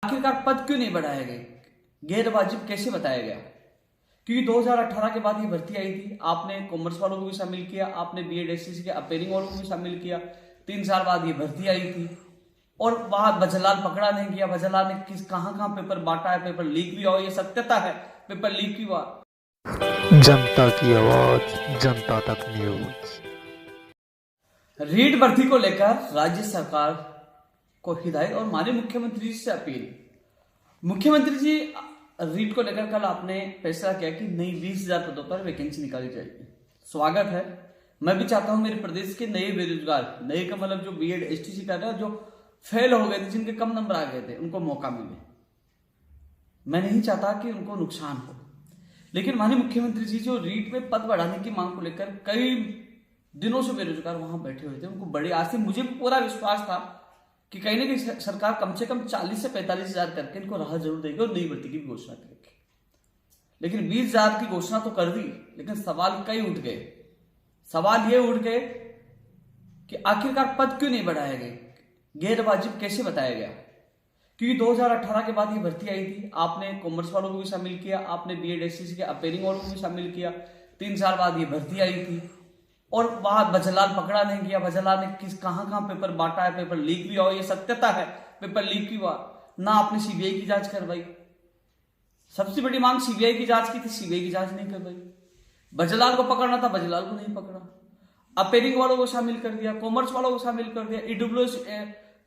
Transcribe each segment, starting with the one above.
आखिरकार पद क्यों नहीं बढ़ाए गए, गैर वाजिब कैसे बताया गया? क्योंकि 2018 के बाद ये भर्ती आई थी, आपने कॉमर्स वालों को भी शामिल किया, आपने बीएड एसटीसी के अपेयरिंग वालों को भी शामिल किया। 3 साल बाद ये भर्ती आई थी और वहां भजनलाल पकड़ा नहीं गया। भजनलाल ने कहां पेपर बांटा है, पेपर लीक भी हुआ, ये सत्यता है, पेपर लीक भी हुआ। जनता की आवाज, जनता तक न्यूज। रीट भर्ती को लेकर राज्य सरकार को हिदायत और माननीय मुख्यमंत्री जी से अपील। मुख्यमंत्री जी, रीट को लेकर कल आपने फैसला किया कि नई 20,000 पदों पर वैकेंसी निकाली जाएगी। स्वागत है। मैं भी चाहता हूं मेरे प्रदेश के नए बेरोजगार, नए का मतलब जो बीएड एसटीसी कर रहे हैं, जो फेल हो गए थे, जिनके कम नंबर आ गए थे, उनको मौका मिले। मैं नहीं चाहता कि उनको नुकसान हो, लेकिन माननीय मुख्यमंत्री जी जो रीट में पद बढ़ाने की मांग को लेकर कई दिनों से बेरोजगार वहां बैठे हुए थे, उनको बड़ी आस थी। मुझे पूरा विश्वास था कि कहीं ना कहीं सरकार कम से कम 40 से 45,000 करके इनको राहत जरूर देगी और नई भर्ती की भी घोषणा करेगी। लेकिन 20,000 की घोषणा तो कर दी, लेकिन सवाल कई उठ गए। सवाल ये उठ गए कि आखिरकार पद क्यों नहीं बढ़ाए गए, गैर वाजिब कैसे बताया गया? क्योंकि 2018 के बाद ये भर्ती आई थी, आपने कॉमर्स वालों को भी शामिल किया, आपने बीएड एसटीसी के अपेयरिंग वालों को भी शामिल किया। 3 साल बाद ये भर्ती आई थी और वहां भजनलाल पकड़ा नहीं गया। भजनलाल ने कहां पेपर बांटा है, पेपर लीक भी हुआ, ये सत्यता है, पेपर लीक भी हुआ। ना आपने सीबीआई की जांच करवाई, सबसे बड़ी मांग सीबीआई की जांच की थी, सीबीआई की जांच नहीं करवाई। भजनलाल को पकड़ना था, भजनलाल को नहीं पकड़ा। अपेयरिंग वालों को शामिल कर दिया, कॉमर्स वालों को शामिल कर दिया, ईडब्ल्यूएस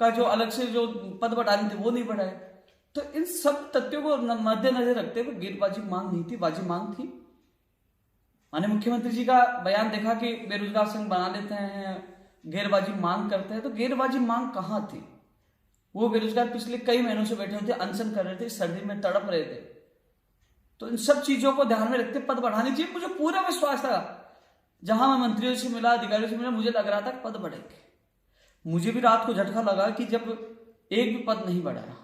का जो अलग से जो पद बढ़ाने थे वो नहीं बढ़ाए। तो इन सब तथ्यों को मद्देनजर रखते हुए गैर वाजिब मांग नहीं थी, वाजिब मांग थी। माननीय मुख्यमंत्री जी का बयान देखा कि बेरोजगार संघ बना लेते हैं, गैरवाजिब मांग करते हैं। तो गैरवाजिब मांग कहां थी? वो बेरोजगार पिछले कई महीनों से बैठे होते, अनशन कर रहे थे, सर्दी में तड़प रहे थे। तो इन सब चीजों को ध्यान में रखते पद बढ़ानी चाहिए। मुझे पूरा विश्वास था, जहां मैं मंत्रियों से मिला, अधिकारियों से मिला, मुझे लग रहा था पद बढ़ेंगे। मुझे भी रात को झटका लगा कि जब एक भी पद नहीं बढ़ाया।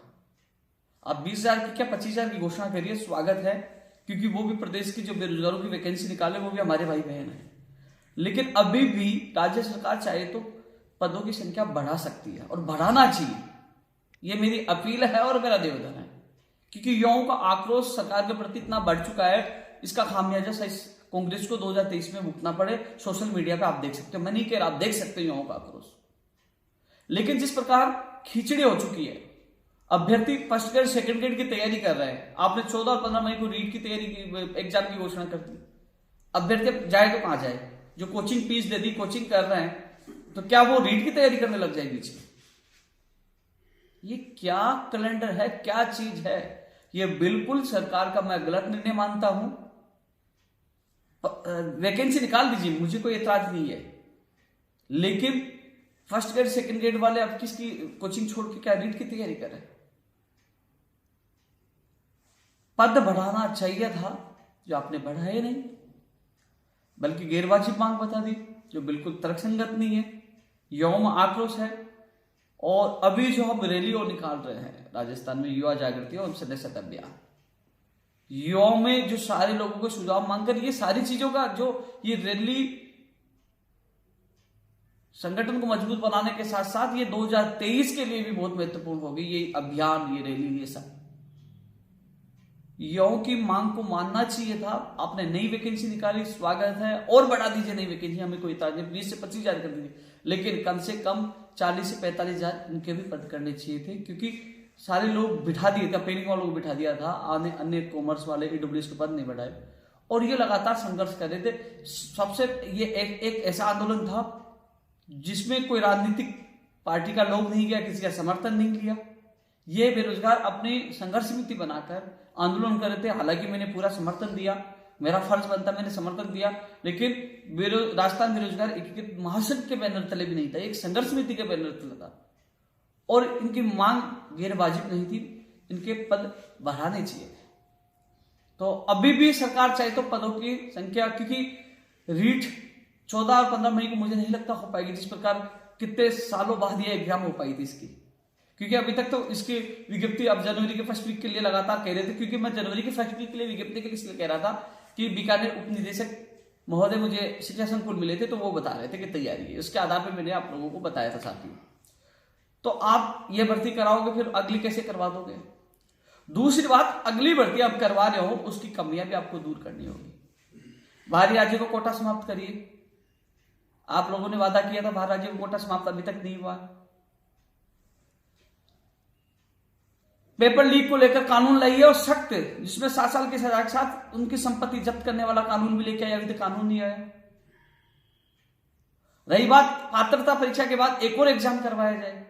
अब 20,000 की क्या 25,000 की घोषणा करिए, स्वागत है, क्योंकि वो भी प्रदेश की जो बेरोजगारों की वैकेंसी निकाले वो भी हमारे भाई बहन हैं। लेकिन अभी भी राज्य सरकार चाहे तो पदों की संख्या बढ़ा सकती है और बढ़ाना चाहिए। ये मेरी अपील है और मेरा निवेदन है, क्योंकि युवाओं का आक्रोश सरकार के प्रति इतना बढ़ चुका है, इसका खामियाजा कांग्रेस को 2023 में भुगतना पड़े। सोशल मीडिया पे आप देख सकते हो, मैं नहीं कह रहा, आप देख सकते हो युवाओं का आक्रोश। लेकिन जिस प्रकार खिचड़ी हो चुकी है, अभ्यर्थी फर्स्ट ग्रेड सेकंड ग्रेड की तैयारी कर रहे हैं। आपने 14 और 15 मई को रीट की तैयारी की, एग्जाम की घोषणा कर दी। अभ्यर्थी जाए तो कहां जाए? जो कोचिंग फीस दे दी, कोचिंग कर रहे हैं, तो क्या वो रीट की तैयारी करने लग जाए बीच में? ये क्या कैलेंडर है, क्या चीज है? ये बिल्कुल सरकार का मैं गलत निर्णय मानता हूं। वैकेंसी निकाल दीजिए, मुझे कोई एतराज नहीं है, लेकिन फर्स्ट ग्रेड सेकंड ग्रेड वाले अब किसकी कोचिंग छोड़ के क्या रीट की तैयारी करें? पद बढ़ाना चाहिए था, जो आपने बढ़ाए नहीं, बल्कि गैरवाजिब मांग बता दी, जो बिल्कुल तर्कसंगत नहीं है। युवाओं में आक्रोश है। और अभी जो हम रैली और निकाल रहे हैं राजस्थान में, युवा जागृति और सदस्यता अभियान, युवाओं में जो सारे लोगों को सुझाव मांगकर ये सारी चीजों का जो ये रैली संगठन को मजबूत बनाने के साथ साथ ये 2023 के लिए भी बहुत महत्वपूर्ण होगी। ये अभियान, ये रैली, ये सब युवाओं की मांग को मानना चाहिए था। आपने नई वैकेंसी निकाली, स्वागत है, और बढ़ा दीजिए नई वैकेंसी, हमें कोई इतराज नहीं। 20 से 25,000 कर दीजिए, लेकिन कम से कम 40 से 45,000 इनके भी पद करने चाहिए थे, क्योंकि सारे लोग बिठा दिए थे, अपेयरिंग वालों को बिठा दिया था, अन्य कॉमर्स वाले ईडब्ल्यूएस के पद नहीं बढ़ाए, और ये लगातार संघर्ष कर रहे थे। सबसे ये एक ऐसा आंदोलन था जिसमें कोई राजनीतिक पार्टी का लोग नहीं गया, किसी का समर्थन नहीं लिया। ये बेरोजगार अपनी संघर्ष समिति बनाकर आंदोलन कर रहे थे। हालांकि मैंने पूरा समर्थन दिया, मेरा फर्ज बनता, मैंने समर्थन दिया, लेकिन राजस्थान बेरोजगार एकीकृत महासंघ के बैनर तले भी नहीं था, एक संघर्ष समिति के बैनर तले था। और इनकी मांग गैरवाजिब नहीं थी, इनके पद बढ़ाने चाहिए थे। तो अभी भी सरकार चाहे तो पदों की संख्या, क्योंकि रीट 14 और 15 मई को मुझे नहीं लगता हो पाएगी, जिस प्रकार कितने सालों बाद ये एग्जाम हो पाई थी इसकी। क्योंकि अभी तक तो इसकी विज्ञप्ति अब जनवरी के फर्स्ट वीक के लिए लगातार कह रहे थे, क्योंकि मैं जनवरी के फर्स्ट वीक के लिए विज्ञप्ति के लिए कह रहा था कि बीकानेर उप निदेशक महोदय मुझे शिक्षा संकुल मिले थे, तो वो बता रहे थे कि तैयारी है। उसके आधार पर मैंने आप लोगों को बताया था साथियों। तो आप ये भर्ती कराओगे, फिर अगली कैसे करवा दोगे? दूसरी बात, अगली भर्ती आप करवा रहे हो उसकी कमियां भी आपको दूर करनी होगी। बाहरी राज्यों को कोटा समाप्त करिए। आप लोगों ने वादा किया था बाहर राज्यों को कोटा समाप्त, अभी तक नहीं हुआ। पेपर लीक को लेकर कानून लाइए और सख्त, जिसमें 7 साल की सजा के साथ उनकी संपत्ति जब्त करने वाला कानून भी लेके आए, अभी तक कानून नहीं आया। रही बात पात्रता परीक्षा के बाद एक और एग्जाम करवाया जाए,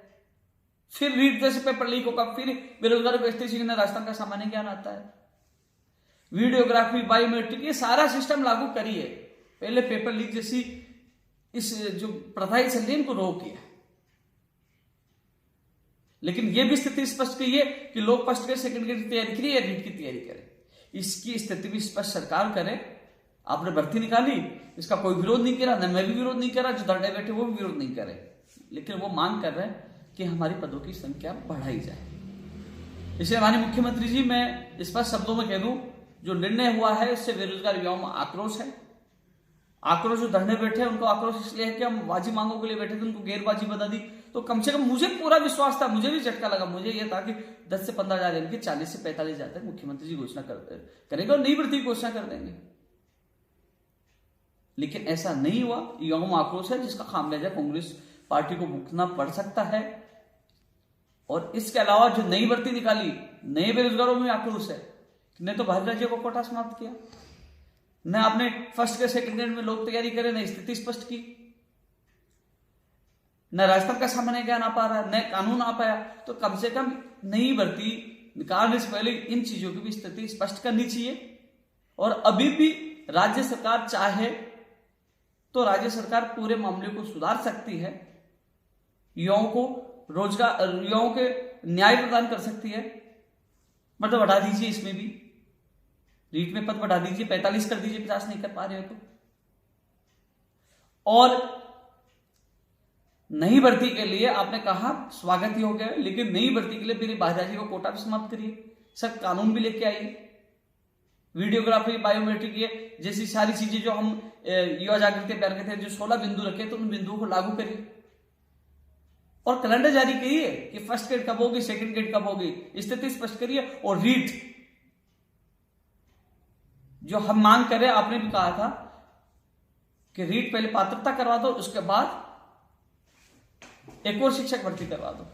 फिर रीट जैसे पेपर लीक होगा, फिर बेरोजगार व्यक्ति सीखने राजस्थान का सामान्य ज्ञान आता है, वीडियोग्राफी, बायोमेट्रिक, ये सारा सिस्टम लागू करिए। पहले पेपर लीक जैसी इस जो प्रथाएं चल रही है इनको रोकिए। लेकिन यह भी स्थिति स्पष्ट की है कि लोग फर्स्ट ग्रेड सेकंड ग्रेड की तैयारी करिए या रीट की तैयारी करें, इसकी स्थिति भी स्पष्ट सरकार करे। आपने भर्ती निकाली, इसका कोई विरोध नहीं किया, न मैं भी विरोध नहीं कर रहा, जो धरने बैठे वो भी विरोध नहीं करे, लेकिन वो मांग कर रहे हैं कि हमारी पदों की संख्या बढ़ाई जाए। इसलिए माननीय मुख्यमंत्री जी, मैं स्पष्ट शब्दों में कह दूं, जो निर्णय हुआ है इससे बेरोजगार युवाओं में आक्रोश है। आक्रोश जो धरने बैठे हैं उनको आक्रोश इसलिए है कि हम वाजिब मांगों के लिए बैठे थे, उनको गैरवाजिब बता दी। तो कम से कम मुझे पूरा विश्वास था, मुझे भी झटका लगा, मुझे यह था कि 10 से 15 हजार यानी कि 40 से 45 हजार तक मुख्यमंत्री जी घोषणा करेंगे और नई भर्ती की घोषणा कर देंगे। लेकिन ऐसा नहीं हुआ। युवाओं में आक्रोश है जिसका खामियाजा कांग्रेस पार्टी को भुगतना पड़ सकता है। और इसके अलावा जो नई भर्ती निकाली, नए बेरोजगारों में आक्रोश है। न तो बाहरी राज्यों को कोटा समाप्त किया, न आपने फर्स्ट के सेकंड ग्रेड में लोग तैयारी करे, न स्थिति स्पष्ट की, न राजस्थान का सामान्य ज्ञान आ पा रहा, न कानून आ पाया। तो कम से कम नई भर्ती निकालने से पहले इन चीजों की भी स्थिति स्पष्ट करनी चाहिए। और अभी भी राज्य सरकार चाहे तो राज्य सरकार पूरे मामले को सुधार सकती है, युवाओं को रोजगार, युवाओं के न्याय प्रदान कर सकती है। मतलब बढ़ा दीजिए, इसमें भी रीट में पद बढ़ा दीजिए, 45 कर दीजिए, 50 नहीं कर पा रहे हो तो। और नई भर्ती के लिए आपने कहा स्वागत ही हो गया, लेकिन नई भर्ती के लिए फिर बाहरी राज्यों को कोटा भी समाप्त करिए, सब कानून भी लेके आइए, वीडियोग्राफी, बायोमेट्रिक, ये जैसी सारी चीजें जो हम युवा जागृति अभियान के थे, जो 16 बिंदु रखे तो उन बिंदुओं को लागू करिए। और कैलेंडर जारी करिए कि फर्स्ट ग्रेड कब होगी, सेकंड ग्रेड कब होगी, स्थिति स्पष्ट करिए। और रीट जो हम मांग कर रहे हैं, आपने भी कहा था कि रीट पहले पात्रता करवा दो, उसके बाद एक और शिक्षक भर्ती करवा दो।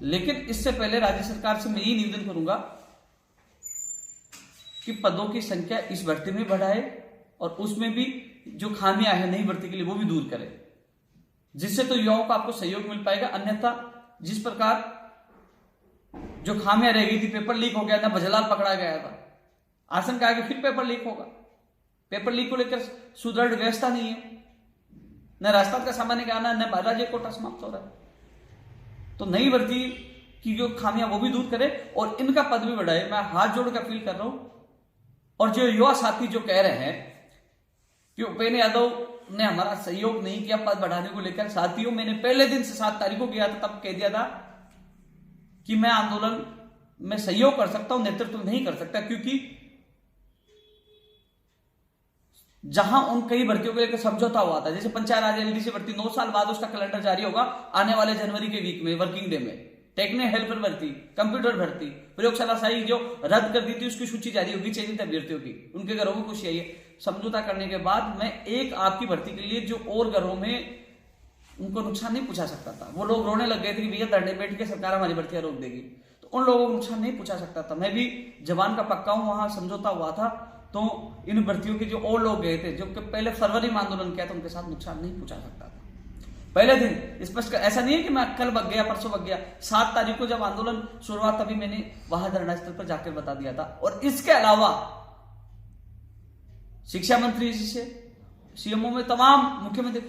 लेकिन इससे पहले राज्य सरकार से मैं यही निवेदन करूंगा कि पदों की संख्या इस भर्ती में बढ़ाए और उसमें भी जो खामियां हैं नई भर्ती के लिए वो भी दूर करे, जिससे तो युवाओं को आपको सहयोग मिल पाएगा। अन्यथा जिस प्रकार जो खामियां रह गई थी, पेपर लीक हो गया था, भजलाल पकड़ा गया था, आशंका है कि फिर पेपर लीक होगा। पेपर लीक को लेकर सुदृढ़ व्यवस्था नहीं है, न राजस्थान का सामान्य ज्ञान है, न बाहरी राज्य कोटा समाप्त हो रहा है। तो नई भर्ती की जो खामियां वो भी दूर करे और इनका पद भी बढ़ाए। मैं हाथ जोड़ कर अपील कर रहा हूं। और जो युवा साथी जो कह रहे हैं कि उपेंद्र यादव ने हमारा सहयोग नहीं किया पद बढ़ाने को लेकर, साथियों मैंने पहले दिन से 7 तारीख को गया था, तब कह दिया था कि मैं आंदोलन में सहयोग कर सकता हूं, नेतृत्व नहीं कर सकता, क्योंकि जहां उन कई भर्तियों को लेकर समझौता हुआ था, जैसे पंचायत राज एलडीसी भर्ती 9 साल बाद उसका कैलेंडर जारी होगा आने वाले जनवरी के वीक में, वर्किंग डे में। टेक्निकल हेल्पर भर्ती, कंप्यूटर भर्ती, प्रयोगशाला सहायक जो रद्द कर दी थी उसकी सूची जारी होगी चयनित अभ्यर्थियों की, उनके घरों में खुशी आई है। समझौता करने के बाद मैं एक आपकी भर्ती के लिए जो और घरों में उनको नुकसान नहीं पूछा सकता था, वो लोग रोने लग गए थे कि भैया धरने बैठ के सरकार हमारी भर्तियां रोक देगी, तो उन लोगों को नुकसान नहीं पूछा सकता था। मैं भी जवान का पक्का हूं, वहां समझौता हुआ था, तो इन भर्तियों के जो और लोग गए थे जो पहले फरवरी में आंदोलन किया था, उनके साथ नुकसान नहीं पूछा सकता था। पहले दिन स्पष्ट, ऐसा नहीं है कि मैं कल बग गया, परसों बग गया, 7 तारीख को जब आंदोलन शुरू हुआ तभी मैंने वहां धरना स्थल पर जाकर बता दिया था। और इसके अलावा शिक्षा मंत्री जी से, सीएमओ में तमाम मुख्यमंत्री,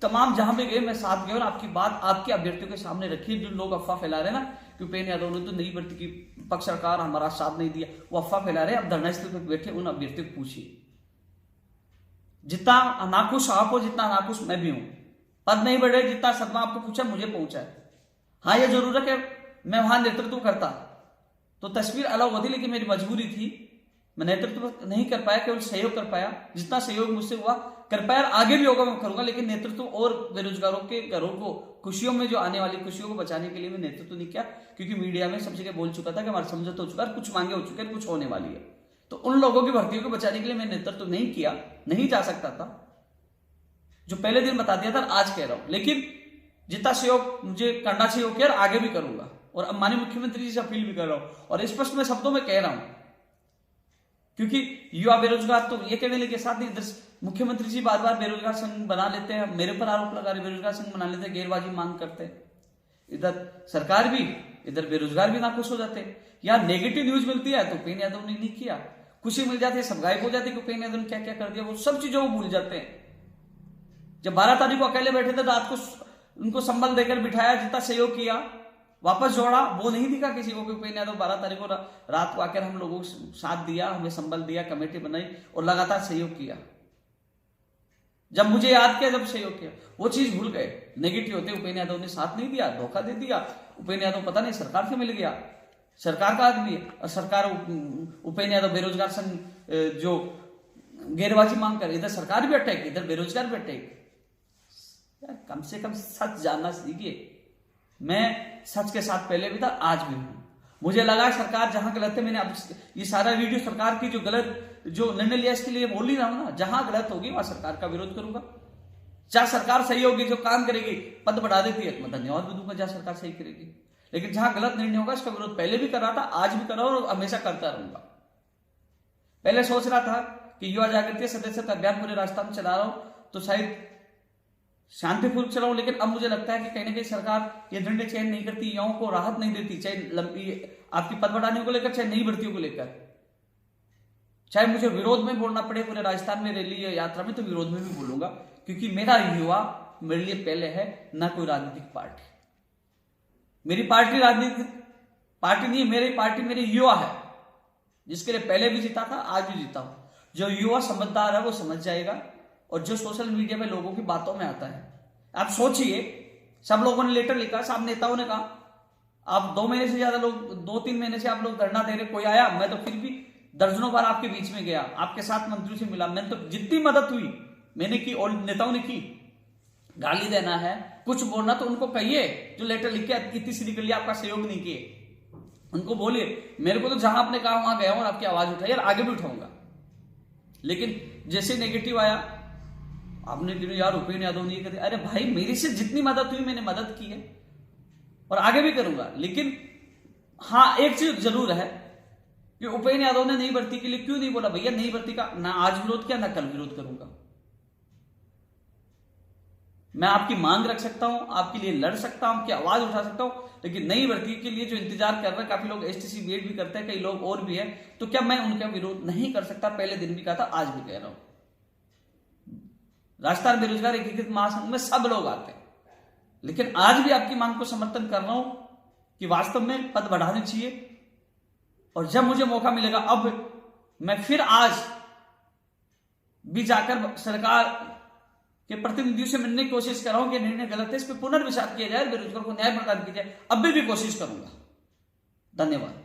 तमाम जहां भी गए मैं साथ गया और आपकी बात आपके अभ्यर्थियों के सामने रखी। जो लोग अफवाह फैला रहे ना कि उपेंद्र यादव ने तो नई भर्ती की पक्ष सरकार हमारा साथ नहीं दिया, वो अफवाह फैला रहे। अब धरना स्थल पर बैठे उन अभ्यर्थियों को पूछिए, जितना नाखुश आप हो जितना नाखुश मैं भी हूं। पद नहीं बढ़े, जितना सदमा आपको पूछा मुझे पहुंचा है। हाँ, यह जरूर है कि मैं वहां नेतृत्व करता तो तस्वीर अलग होती, लेकिन मेरी मजबूरी थी, मैं नेतृत्व नहीं कर पाया, केवल सहयोग कर पाया। जितना सहयोग मुझसे हुआ कर पाया, आगे भी होगा मैं करूंगा, लेकिन नेतृत्व और बेरोजगारों के घरों को खुशियों में जो आने वाली खुशियों को बचाने के लिए मैं नेतृत्व नहीं किया, क्योंकि मीडिया में सब जगह बोल चुका था कि हमारा समझौता हो चुका है, कुछ मांगे हो चुके हैं, कुछ होने वाली है। तो उन लोगों की भर्तियों को बचाने के लिए मैं नेतृत्व नहीं किया, नहीं जा सकता था। जो पहले दिन बता दिया था आज कह रहा हूं, लेकिन जितना सहयोग मुझे करना चाहिए वो किया, आगे भी करूंगा। और अब माननीय मुख्यमंत्री जी से अपील भी कर रहा हूं और स्पष्ट में शब्दों में कह रहा हूं, क्योंकि युवा बेरोजगार तो ये कहने लगे साथ ही इधर मुख्यमंत्री जी बार बार बेरोजगार संघ बना लेते हैं, मेरे पर आरोप लगा रहे बेरोजगार संघ बना लेते हैं, गैरबाजी मांग करते हैं। इधर सरकार भी, इधर बेरोजगार भी नाखुश हो जाते हैं। यहाँ नेगेटिव न्यूज मिलती है तो उपेंद्र यादव ने नहीं किया, खुशी मिल जाती है सब गायब हो जाती है कि उपेंद्र यादव ने क्या क्या कर दिया, वो सब चीजों को भूल जाते हैं। जब 12 तारीख को अकेले बैठे थे, रात को उनको संबल देकर बिठाया, जितना सहयोग किया वापस जोड़ा, वो नहीं दिखा किसी को कि उपेंद्र यादव 12 तारीख को रात को आकर हम लोगों को साथ दिया, हमें संबल दिया, कमेटी बनाई और लगातार सहयोग किया। जब मुझे याद किया, जब सहयोग किया, वो चीज भूल गए। नेगेटिव होते उपेंद्र यादव ने साथ नहीं दिया, धोखा दे दिया। उपेंद्र यादव पता नहीं सरकार से मिल गया, सरकार का आदमी है, और सरकार उपेंद्र यादव बेरोजगार संघ जो गैरबाजी मांग कर, इधर सरकार भी अटैक, इधर बेरोजगार भी अटैक। यार कम से कम सच जानना सीखिए। मैं सच के साथ पहले भी था, आज भी हूं। मुझे लगा सरकार जहां गलत है, मैंने अब ये सारा वीडियो सरकार की जो गलत जो निर्णय लिया इसके लिए बोल ही रहा हूं ना, जहां गलत होगी वहां सरकार का विरोध करूंगा। जहां सरकार सही होगी, जो काम करेगी, पद बढ़ा देती है, मैं धन्यवाद भी दूंगा जहां सरकार सही करेगी। लेकिन जहां गलत निर्णय होगा इसका विरोध पहले भी कर रहा था, आज भी कर रहा हूं और हमेशा करता रहूंगा। पहले सोच रहा था कि युवा जागृति सदस्यता अभियान पूरे राजस्थान में चला रहा हूं तो शायद शांतिपूर्वक चलाऊं, लेकिन अब मुझे लगता है कि कहीं ना कहीं सरकार ये निर्णय चयन नहीं करती, युवाओं को राहत नहीं देती, चाहे लंबी आपकी पद बढ़ाने को लेकर, चाहे नई भर्तियों को लेकर। चाहे मुझे विरोध में बोलना पड़े पूरे राजस्थान में रैली या यात्रा में, तो विरोध में भी बोलूंगा, क्योंकि मेरा युवा मेरे लिए पहले है, ना कोई राजनीतिक पार्टी। मेरी पार्टी राजनीतिक पार्टी नहीं है, मेरी पार्टी मेरे युवा है, जिसके लिए पहले भी जीता था, आज भी जीता हूं। जो युवा समझदार है वो समझ जाएगा, और जो सोशल मीडिया पे लोगों की बातों में आता है, आप सोचिए, सब लोगों ने लेटर लिखा, सब नेताओं ने कहा, आप 2 महीने से ज्यादा लोग, 2-3 महीने से आप लोग धरना दे रहे, कोई आया? मैं तो फिर भी दर्जनों बार आपके बीच में गया, आपके साथ मंत्रियों से मिला, मैंने तो जितनी मदद हुई मैंने की और नेताओं ने की। गाली देना है, कुछ बोलना तो उनको कहिए, जो लेटर लिख के कितनी सीधी कर लिया, आपका सहयोग नहीं किए, उनको बोलिए। मेरे को तो जहां आपने कहा वहां गया हूं और आपकी आवाज उठाई और आगे भी उठाऊंगा। लेकिन जैसे नेगेटिव आया, आपने क्यों यार उपेंद्र यादव नहीं करते, अरे भाई मेरी से जितनी मदद हुई मैंने मदद की है और आगे भी करूंगा। लेकिन हाँ, एक चीज जरूर है कि उपेंद्र यादव ने नई भर्ती के लिए क्यों नहीं बोला, भैया नई भर्ती का ना आज विरोध किया, ना कल विरोध करूंगा। मैं आपकी मांग रख सकता हूं, आपके लिए लड़ सकता हूं, आपकी आवाज उठा सकता हूं, लेकिन नई भर्ती के लिए जो इंतजार कर रहे हैं, काफी लोग एसटीसी बीएड भी करते हैं, कई लोग और भी है, तो क्या मैं उनका विरोध नहीं कर सकता? पहले दिन भी कहा था, आज भी कह रहा हूं। राजस्थान बेरोजगार एकीकृत महासंघ में सब लोग आते हैं, लेकिन आज भी आपकी मांग को समर्थन कर रहा हूं कि वास्तव में पद बढ़ाने चाहिए। और जब मुझे मौका मिलेगा, अब मैं फिर आज भी जाकर सरकार के प्रतिनिधियों से मिलने की कोशिश कर रहा हूं कि निर्णय गलत है, इस पर पुनर्विचार किया जाए, बेरोजगार को न्याय प्रदान किया जाए। अब भी कोशिश करूंगा। धन्यवाद।